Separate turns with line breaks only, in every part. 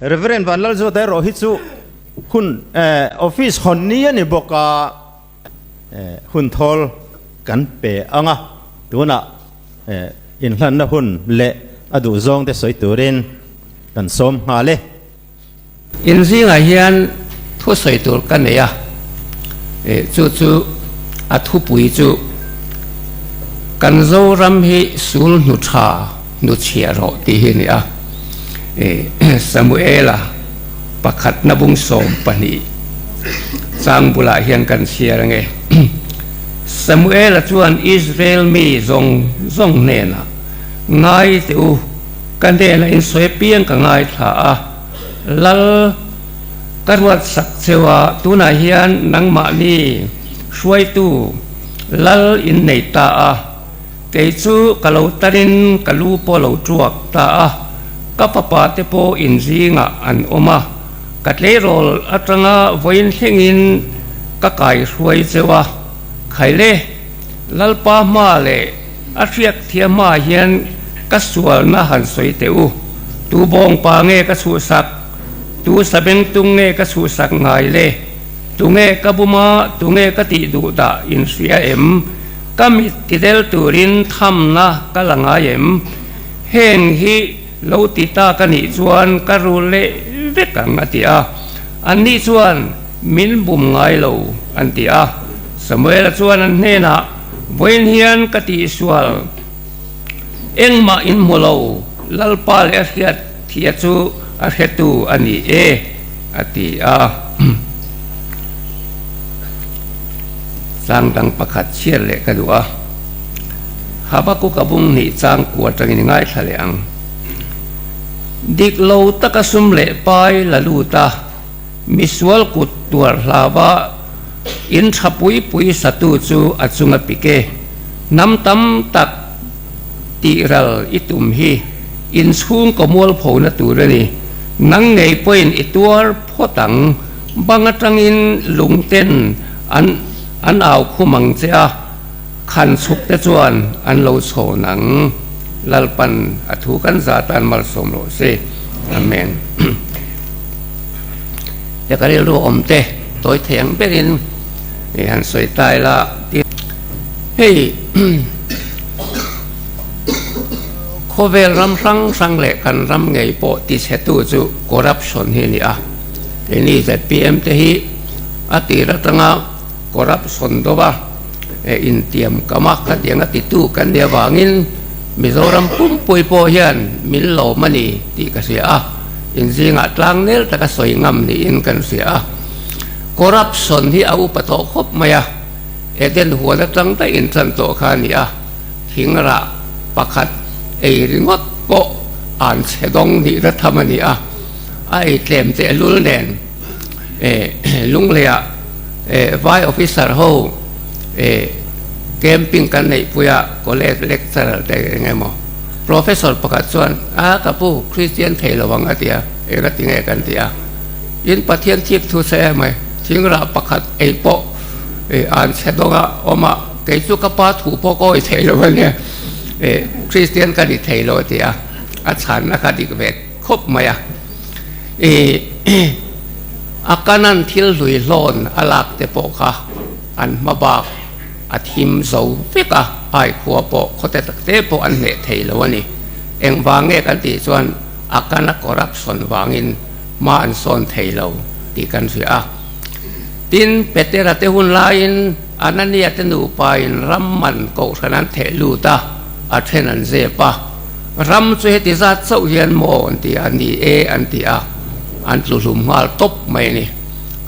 Reverend Van Lal zo der rohit chu hun office hon ni ani boka hun thol kan pe anga tuna in hlan na hun le adu zong te soi turin kan som ha le
in zinga hian thu soi tur kan ne ya chu athu pui chu kan zo ram hi sul nu tha nu chia ro ti hi ni a Samuela pakhat na bung som pani sang bula hian kan sia nge Samuela chuan Israel mi zong ne na ngai tu kan de na in soi piang ka ngai tha a lal karwat sak chewa tuna hian nangma ni hruai tu lal in nei ta a ke chu kalau tarin kalu po lo chuak ta a kapapa te po in zinga an oma katle rol atanga voin thengin ka kai hruai chewa khaile lalpa ma le atriak thia ma hian ka sual na han soi teu tu bong pa nge ka su sak tu sabeng tung nge ka su sak ngai le tu nge ka buma tu nge ka ti du da in sia em kamit tidel turin tham na ka langa em heng hi lo ti ta ka ni chuan ka ru le vekang atia an ni chuan min bum ngai lo an tia Samuel chuan an hne na voin hian ka ti sual engma in molo lalpa le hiat thia chu a hetu ani ati a sang dang pakhat chiar le ka duwa habaku kabung ni chang kwa tangin ngai thaleang dik lo takasum le pai laluta miswal kut tuar hlawa in thapui pui satu chu achunga pike nam tam tak tiral itum hi in chung komol phona turani nang ngei poin ituar photang bangatangin lungten an aw khumang chea khan suk te chuan an lo chho nang lalpan athu kan zatan mal som lo se amen ya kali ro omte toy theng berin han soi tai la hey khovel ram sang le kan ram ngei po ti setu chu corruption hi ni a ni ZPM te hi ati ratanga corruption do ba in tiam kama ka dianga ti tu kan dia wangin Mizoram pum pui po hian min lo mani ti ka sia a in zinga tlang nel ta ka soi ngam ni in kan sia a corruption hi au pato khop maya eden huala tang ta in chan to kha ni a hingra pakhat ei ringot po an chedong ni ra thamani a ai tlem te lul nen lung lea vai officer ho camping kan nei puya college lecturer te ngai mo professor pakhat chuan ka pu Christian theilawang atia ega tinge kan tia in pathian thik thu se mai thingra pakhat ei po an chedonga oma ke chu ka pa thu po ko i theilawan ne Christian ka di theilo tia a chan na ka dik vet khop maya akanan thil lui lon alak te po kha an mabak athim zo fika ai khuwa po khote takte po an ne theilawani eng wange kan ti chuan akana corruption wangin ma an son theilo ti kan sia tin petera te hun lain anania te nu pain ramman ko sanan thelu ta athenan je pa ram chu heti za chau hian mo anti ani anti a an tlulum ngal top mai ni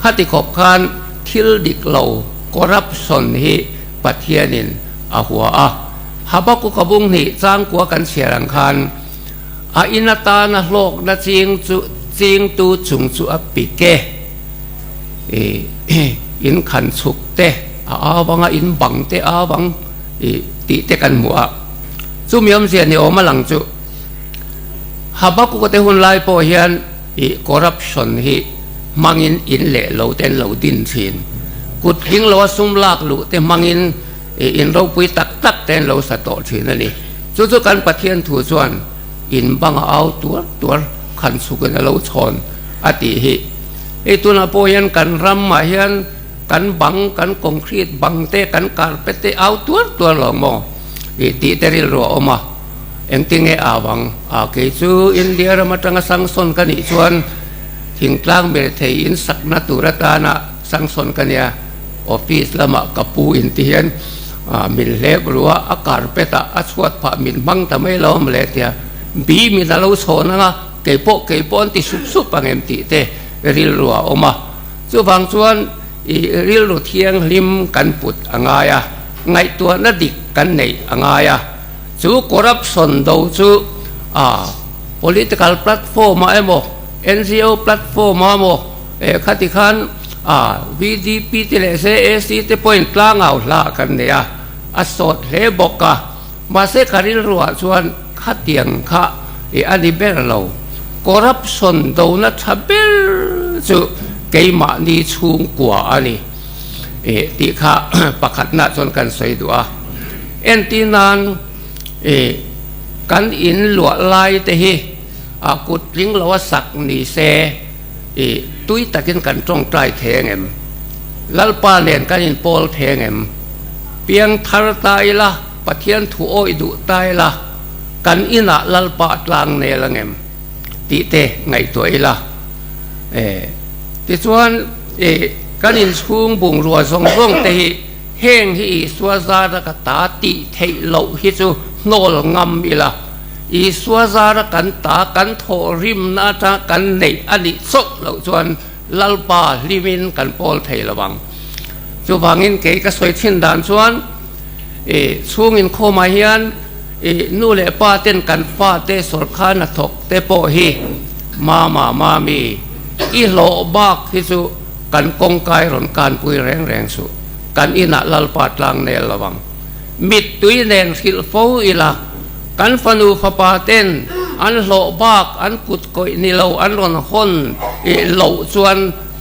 khati khop khan thil dik lo corruption hi pathianin ahua a habaku kabung ni chang kwa kan siarang khan a inata na hlok na ching tu chung chu apike in khan chuk te awanga in bang te awang ti te kan mua chu miom sia ni oma lang chu habaku ko te hun lai po hian corruption hi mangin in le lo ten lo din thin kut hing lo sum lak lu te mangin in ro pui tak ten lo sa to thin ani chu kan pathian thu chuan in bang au tur ขันสุกันเราชนอติหิไอตัวน่ะโปยันกันรำมาเฮียนกันบังกันคอนกรีตบังเตกันการเปเตเอาตัวหลงมออีตีเตริลรัวออกมาเอ็งติงเออาวังเกจูอินเดียเรามาตั้งสังสนกันอีชวนทิ้งกลางเบรเทอินสักนัตุรตานะสังสนกันเนี่ยออฟฟิศละมากับปูอินเทียนมิลเล็กรัวอากาศเปตาอัศวดพามิลบังทำไมเราไม่เลเตียบีมิลาเราโซนะเก็บปอนที่สุบปังเอ็มติเตริลรัวออกมาจู่บางส่วนริลรัวเทียงลิมกันปุดอ่างายไงตัวนัดดิกกันในอ่างายจู่คอร์รัปชันดูจู่ political platform มาเอโม NGO platform มาโมขัดขันVDP ที่เลเซเอซีที่พอยน์กลางเอาละกันเนี่ยอสดเลบอกกะมาเสกริลรัวส่วนขัดเตียงข้าอันนี้เบลเราคอร์รัปชันดูนัทเบลจู่เกี่ยมานี่ชุงกว่าอันนี้ที่ข้าประคัดนัดส่วนกันสวยตัวเอ็นที่นั้นกันอินหลวลายเตหิกุดลิงเราว่าสักนี่เซตุยตะกินกันตรงใจเทงเอ็มลัลปาเลียนกันอินโพลเทงเอ็มเพียงทารตายละปะเทียนถูโอยดุตายละกันอินะลัลปาตลางเนลังเอ็มติเตไงตัวอีละที่ส่วนกันอินชุงบุงรัวทรงร่งเตหิเฮงที่สวาซาระกตาติเทโลฮิจูโนลงำอีละอีสวาซาระกันตากันโทริมนาตากันในอดีตสกเหล่าส่วนลัลปาลิมินกันโพลเทระวังจูบางินเกยก็สวยทิ้นด่านส่วนช่วงอินโคมาเฮียนนู่นแหละป้าเต้นกันฟ้าเตสรขานาทกเตโปฮีมามีอีโลบากฮิจูกันกงกายหลนการปุยแรงสุกันอินะลัลปาตลางเนระวังมิดตุยเนนสิลโฟอีละกันฟนูฟปาเต้นอันโลบากอันกุดกอยนิโลอันรอนคนโลส่วน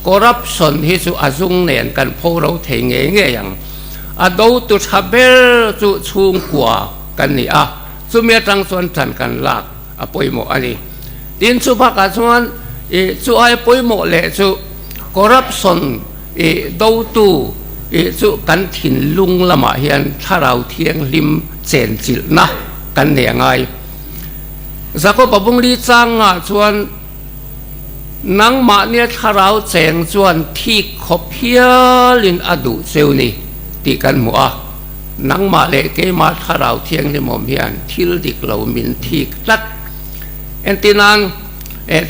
คอร์รัปชันฮิสุอาซุงเนนกันพวกเราเทงเงี้ยอย่างดูตุชาเบลจุชุงกว่ากันนี่สุเมียตังส่วนจันกันลากปอยโมอันนี้ดินสุภาพส่วนสุไอปอยโมเลสุคอร์รัปชันดูตุจุกันถิ่นลุงละมาเฮียนถ้าเราเทียงริมเจนจิลนะกันเนี่ยไงสักก็บุงลีจังส่วนนังมาเนี่ยถ้าเราเจงส่วนที่ขบเพียลินอดุเซลนี่ตีกันหมัวนังมาเละเกมาถ้าเราเทียงในหม่อมเฮียนที่ดิกเรามินที่ลัดเอ็นตินัน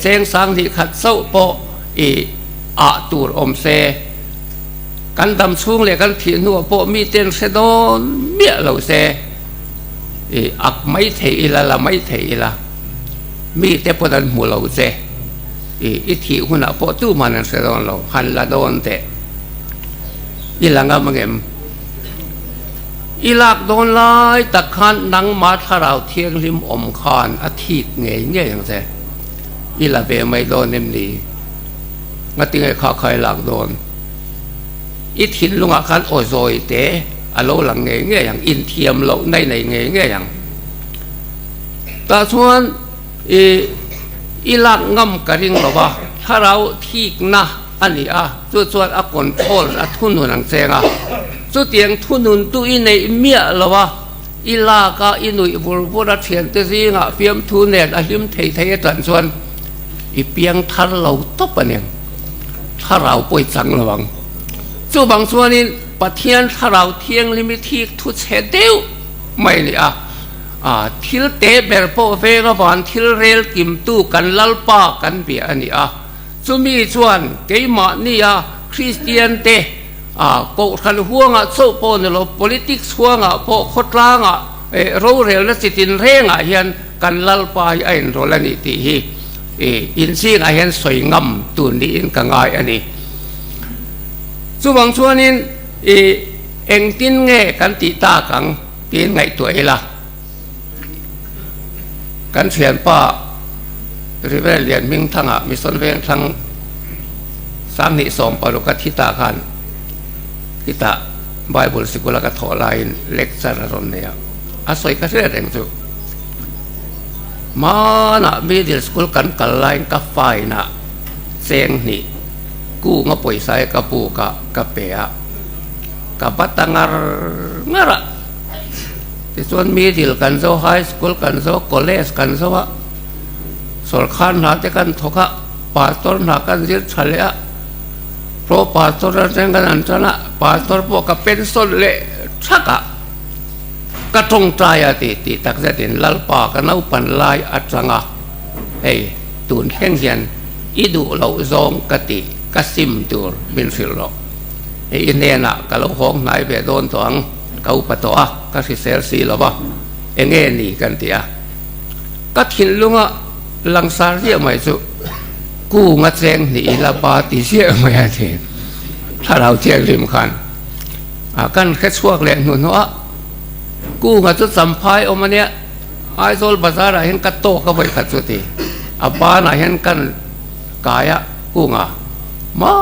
เจงสังที่ขัดเศร้าโปตูรอมเซกันดำสูงเลยกันถิ่นหัวโปมีเต้นเสดอนเมียเราเซอักไม่เทอีละไม่เทอีละมีแต่พอดันหัวเราเซอีที่หัวหน้าโปตู้มันเสดอนเราหันละโดนเตอีหลังก็มังเอ็มอีหลักโดนลายตะคันนังมาถ้าเราเทียงริมอมคานอาทิตย์เงี้ยอย่างเซอีละเบไม่โดนเอ็มดีงั้นติงไอ้ข้าใครหลักโดนอีถิ่นลุงอาคันโอโซยเตะอโลหลังเงี้ยอย่างอินเทียมเราในเงี้ยอย่างแต่ส่วนอีหลักง่ำกระดิ่งเราว่าถ้าเราที่นะอันนี้ส่วนอากอนโพลทุนหนังเซงส่วนเตียงทุนตู้อินในเมียเราว่าอีลากาอินุยบุรุษเทียนเตซีงเฟียมทุนเนี่ยอลิมเทยตันส่วนอีเปียงทันเราตบปะเนี่ยถ้าเราป่วยจังระวังจู่บางส่วนนี้ปะเทียนถ้าเราเทียงลิมิทีทุเฉดเดียวไม่เนี่ยทิลเตเบรโปเวกวันทิลเรลกิมตู้กันลัลปากันเบียนี่จู่มีส่วนเกี่ยมานี่คริสเตียนเตก็ขันห่วงโซโปนเรา politics ห่วงพอขดล่างเราเรลและสิตินเร่งเฮียนกันลัลปาไอ้โรลนิติฮีอินซีเฮียนสวยงามตัวนี้อินกังไงอันนี้ส่วนบางส่วนนี้เอ็งตินเงกันติตากังตินไงตัวเอละกันเสียนป้าริเวเลียนมิงทั้งมีส่วนเวงทั้งสามนิสอมปารุกัทิตากันทิตาไบเบิลสิกุลกัทโทไลน์เล็กซาร์รอนเนี่ยอาศัยกันเรื่องสุ mana middle school kan kalain ka fai na seng ni ku ngapoi sai ka pu ka pea ka batangar ngara ti chuan middle kan zo high school kan zo college kan zo sol khan na te kan thoka pastor na kan jil chalea pro pastor ran kan anchana pastor po ka pension le thaka ka thong trai ti tak za tin lalpa ka nau pan lai atanga hey tun kheng hian idu lo zong ka ti ka sim tur bin fil ro e nena ka lo hong nai be don tong ka upa to ka si sel si lo ba enge ni kan tia ka thin lunga langsar ria mai chu ku nga cheng ni la pa ti sia mai a the tha rau cheng rim khan kan khe chuak le nu noกูงาจะสัมภาษณ์อมาเนี่ยไอโซลภาษาอะไรเห็นกัตโตก็ไปขัดสุดอาบ้านเห็นกันกายกูงามา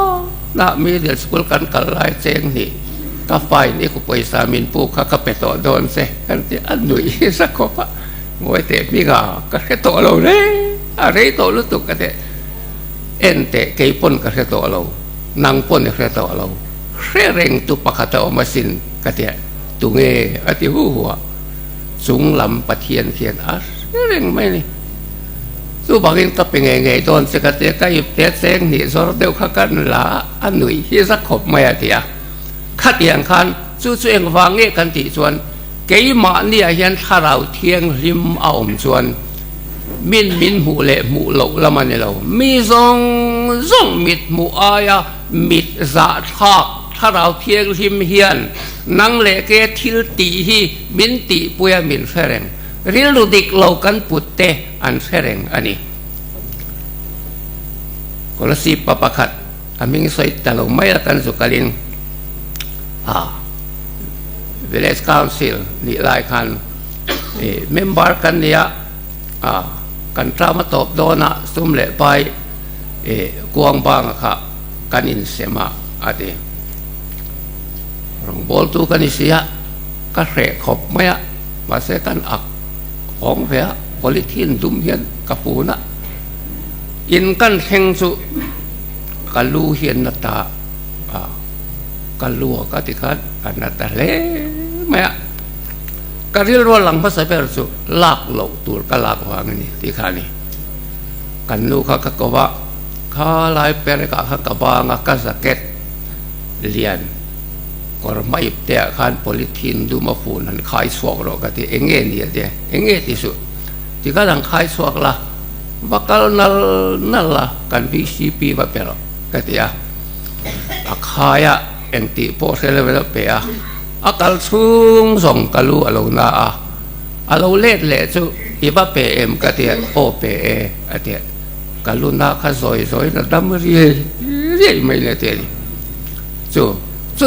หน้ามีเดือดสกุลกันกันลายเจงนี่ก็ไฟนี่กูไปสามินปูข้าก็ไปต่อโดนเสกันที่อันหนุ่ยสักคนมวยเตะมีกาก็แค่ต่อเราเลยอะไรต่อรู้ตุกกันเตะเอ็นเตะเกยปนก็แค่ต่อเรานั่งปนก็แค่ต่อเราแค่เร่งตุปะขัดออกมาสินกันเตะตุงเออติหัวสูงลำปะเทียนเทียนเร่งไม่นี่สู้บางทีก็เป็นไงตอนสกัดเตะก็หยิบเตะเซงนี่สอดเดียวข้ากันละอันหนุ่ยที่สักขบไม่อะเดียขัดอย่างคันสู้เองวางเงี้ยกันติส่วนเกี่ยมาเนี่ยเห็นถ้าเราเทียงริมเอาส่วนมินหูเละหูเหลาละมันเนี่ยเรามีซองมิดหูอายามิดสะทักถ้าเราเทียงริมเฮียนนังเละเกทิลตีฮีมินตีปุยมินเฟรงริลลุดิกเรากันปุตเตอันเฟรงอันนี้ก็ละสิปะปะขัดอามิงสอยแต่เราไม่ละกันสุกลินvillage council นี่หลายคันเมมเบอร์กันเนี่ยกันทรามาตบโดนะสุ่มเละไปกวางบางค่ะกันอินเสมาอันนี้รองบอลตูกันเสียก็เสกขบไม่อะมาเสกันอักของเพียโพลิทินดุมเฮียนกับปูนะอินกันเฮงสุกันลูเฮียนนัตตากันลูก็ติคัดอันนัตตาเล่ไม่อะกันเรียกว่าหลังภาษาเปรสุลากเหล่าตัวกันลากวางนี่ที่ขานี่กันลูเขาก็ว่าข้าลายเปรกะข้ากบางกัสเก็ตเลียนก็ไม่เตะขันโพลิทินดูมาฟูนันขายสวกเราก็ที่เองเงี้ยนี่เดียเองเงี้ยที่สุดที่ก็หลังขายสวกละbakal nal lah kan BCP ba pero katia akaya enti po sele vela pe akal sung song kalu alo na alo let le chu iba PM katia o pe atia kalu na kha zoi na dam ri mai le te chu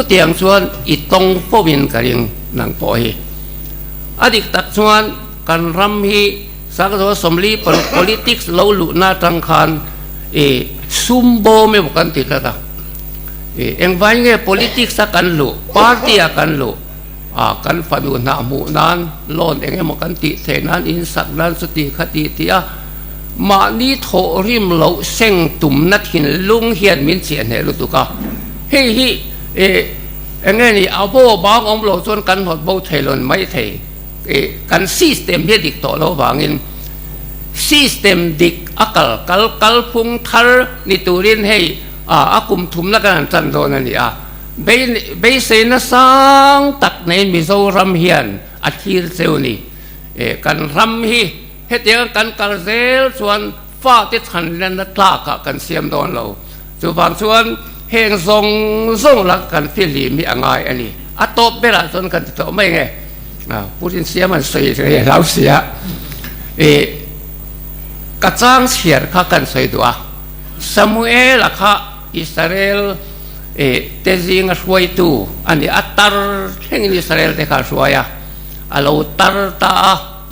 tiang chuan I tong po bin karing nang po hi adik tak chuan kan ram hiสักตัวสมรีpolitics เราหลุดหน้าทางการซุ่มโบไม่บอกกันติดแล้วนะเอ็งวันเงี้ย politics สักกันหลุด party กันหลุดกันฝันอยู่หน้าหมู่นั้นล้นเอ็งเงี้ยบอกกันติดเทนั้นอินสักนั้นสติคติเตียมานี่โถริมเราเส้งตุ่มนัดหินลุงเฮียนมินเสียนเหรุตุกะเฮ้ยเอ็งเงี้ยนี่เอาโบบางองเราส่วนกันหดโบเทลนไม่เทกันซิสเต็มเฮียดิกต่อเราบางอินซิสเต็มดิกกัลพุงทัลนิตูรินให้อากุมทุมนักการจันโดนันนี่เบเซนสังตักในมิโซรัมเฮียนอาทิรเซลนี่กันรัมฮีเฮติกันกัลเซลส่วนฟ้าที่ทันนันตลากกันเสียมโดนเราส่วนบางส่วนเฮงทรงหลักกันฟิลิมีอะไรอันนี้อัตโตเบลาส่วนกันต่อไม่ไงผู้ที่เสียมันเสียเราเสียกระจ้างเสียข้ากันเสียตัวซามูเอลล่ะค่ะอิสราเอลเตจิงช่วยตัวอันนี้อัตตาเฮงอิสราเอลเตค่ะช่วยเราตัดตา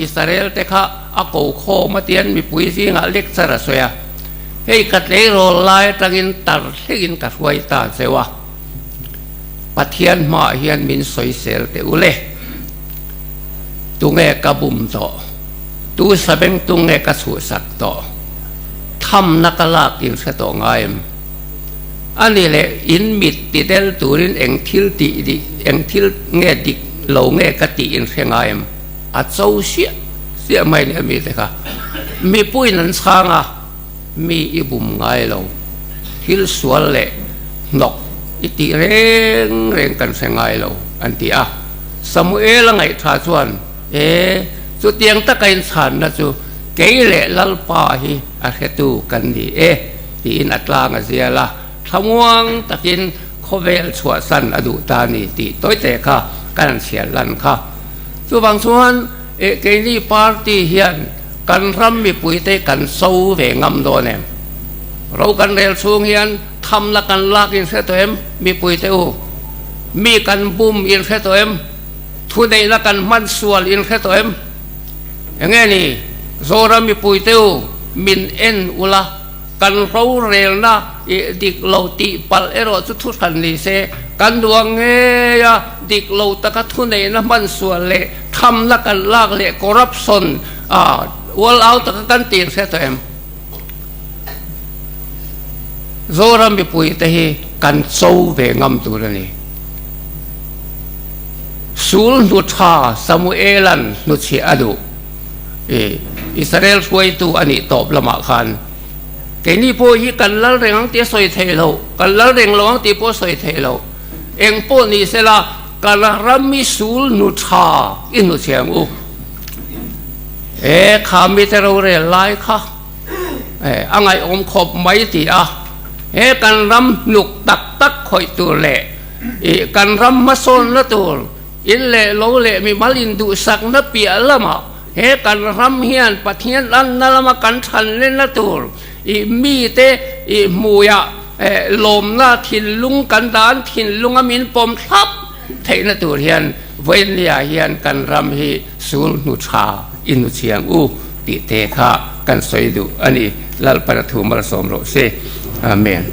อิสราเอลเตค่ะอากูโคมาเตียนมีปุยซิงเล็กสระช่วยเฮ้ยกัดเลยโรลไล่ตั้งอินตัดเฮงกัดช่วยตาเสียวปัทเทียนมาเฮียนมินสวยเซลเตอุเล่ตุงเอกบุมโต ตูสะเบงตุงเงกะสุสักต่อทำนักลากอินสะต่อไงอันนี้แหละอินมิดติเดลตูรินเองทิลติดิเองทิลเงดิกเหลาเงกะติอินเสงไงอัดเจ้าเสียไม่เนี่ยมีแต่ค่ะมีปุ้ยนันสางอ่ะมีอีบุมไงเราทิลสวนเละนกอิติเร่งกันเสงไงเราอันที่อ่ะสมุเอละไงท่าชวนจุดเตียงตะไคร้ฉันนะจูเกยเละลัลปาฮีอาเขตูกันดีที่อินอัตลางเสียละทำวังตะกินโคเวลชัวสันอดุตานีตีตัวเตะค่ะกันเสียลันค่ะจูบางส่วนเกยนี่ปาร์ตี้เฮียนกันรำมีปุ๋ยเตะกันสู้เวงำโดนเรากันเรียลสูงเฮียนทำละกันลากอินเสตัวมีปุ๋ยเตะมีกันบุมอินเสตัวทุนในละกันมันส่วนอินเสตัวอย่างนี้โซรามีปุยเตียวมินเอ็นอุลากันเราเรียนนะดิกเหลาติปัลเอโรจุดทุกันนี่เสกันดวงเงียดิกเหลาตะกัทุนในน้ำมันส่วนเละทำละกันลากเละคอร์รัปชันวอลเอาตะกันตีนเสตัวโซรามีปุยเตะกันโซเวงำตัวนี้สูลนุชาซามูเอลันนุชีอดูอิสราเอลช่วยตัวอันนี้ตอบละมาคันแกนี่พวกที่กันละเรื่องที่สวยเทโลกันละเรื่องระหว่างที่พวกสวยเทโลเองพวกนี้เสละกันละรามิสูลนุชาอินุเชียงอุข้ามีแต่เราเรียนไล่ค่ะอังไงอมขบไม่ตีกันรำนุกตักคอยตัวเละกันรำมาโซนละตัวอินเล่โลเล่มีมาลินดูสักนับปีละมากันรำเฮียนปะเทียนอันนั่นละมากันทันเล่นละตัวมีเตมูยะลมน่าทินลุงกันดานทินลุงอามินปมทับเทนตัวเฮียนเวนเลียเฮียนกันรำฮีสูนุชาอินุเชียงอูติเตคะกันสวยดูอันนี้ลัลปะทุมรสมโรเซอาเมน